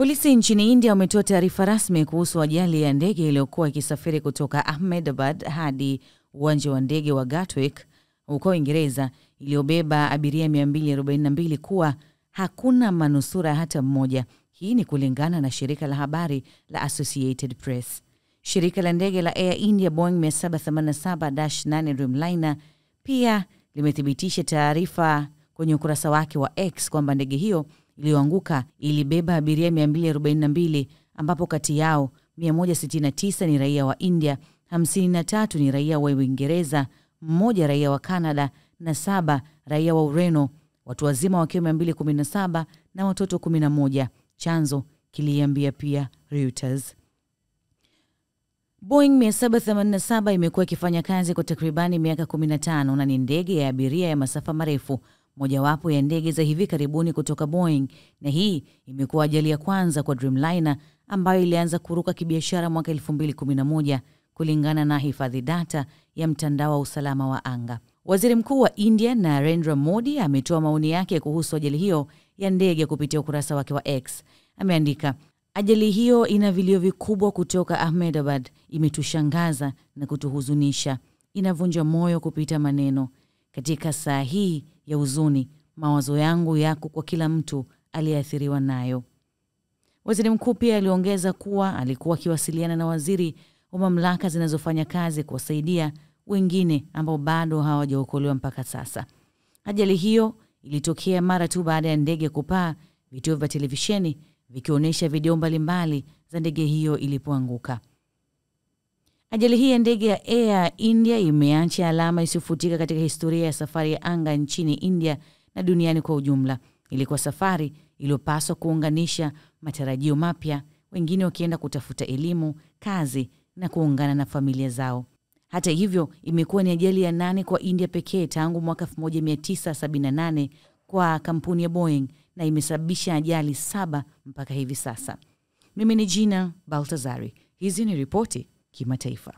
Polisi nchini India wametoa taarifa rasmi kuhusu ajali ya ndege iliyokuwa ikisafiri kutoka Ahmedabad hadi uwanja wa ndege wa Gatwick huko Uingereza, iliyobeba abiria 242 kuwa hakuna manusura hata mmoja. Hii ni kulingana na shirika la habari la Associated Press. Shirika la ndege la Air India Boeing 787-8 Dreamliner pia limethibitisha taarifa kwenye ukurasa wake wa X kwamba ndege hiyo iliyoanguka ilibeba abiria 242, ambapo kati yao 169 ni raia wa India, 53 ni raia wa Uingereza, 1 raia wa Canada na 7 raia wa Ureno, watu wazima wakiwa 217 na watoto 11, chanzo kiliambia pia Reuters. Boeing 787 imekuwa ikifanya kazi kwa takribani miaka 15 na ni ndege ya abiria ya masafa marefu, mojawapo ya ndege za hivi karibuni kutoka Boeing, na hii imekuwa ajali ya kwanza kwa Dreamliner ambayo ilianza kuruka kibiashara mwaka 2011 kulingana na hifadhi data ya mtandao wa usalama wa anga. Waziri Mkuu wa India Narendra Modi ametoa maoni yake kuhusu ajali hiyo ya ndege kupitia ukurasa wake wa X. Ameandika, ajali hiyo ina vilio vikubwa kutoka Ahmedabad, imetushangaza na kutuhuzunisha. Inavunja moyo kupita maneno. Katika saa hii ya huzuni, mawazo yangu yako kwa kila mtu aliyeathiriwa nayo. Waziri mkuu pia aliongeza kuwa alikuwa akiwasiliana na waziri wa mamlaka zinazofanya kazi kuwasaidia wengine ambao bado hawajaokolewa mpaka sasa. Ajali hiyo ilitokea mara tu baada ya ndege kupaa, vituo vya televisheni vikionyesha video mbalimbali za ndege hiyo ilipoanguka. Ajali hii ya ndege ya Air India imeacha alama isiyofutika katika historia ya safari ya anga nchini India na duniani kwa ujumla. Ilikuwa safari iliyopaswa kuunganisha matarajio mapya, wengine wakienda kutafuta elimu, kazi na kuungana na familia zao. Hata hivyo, imekuwa ni ajali ya 8 kwa India pekee tangu mwaka 1978 kwa kampuni ya Boeing na imesababisha ajali 7 mpaka hivi sasa. Mimi ni Gina Baltazari. Hizi ni ripoti kimataifa.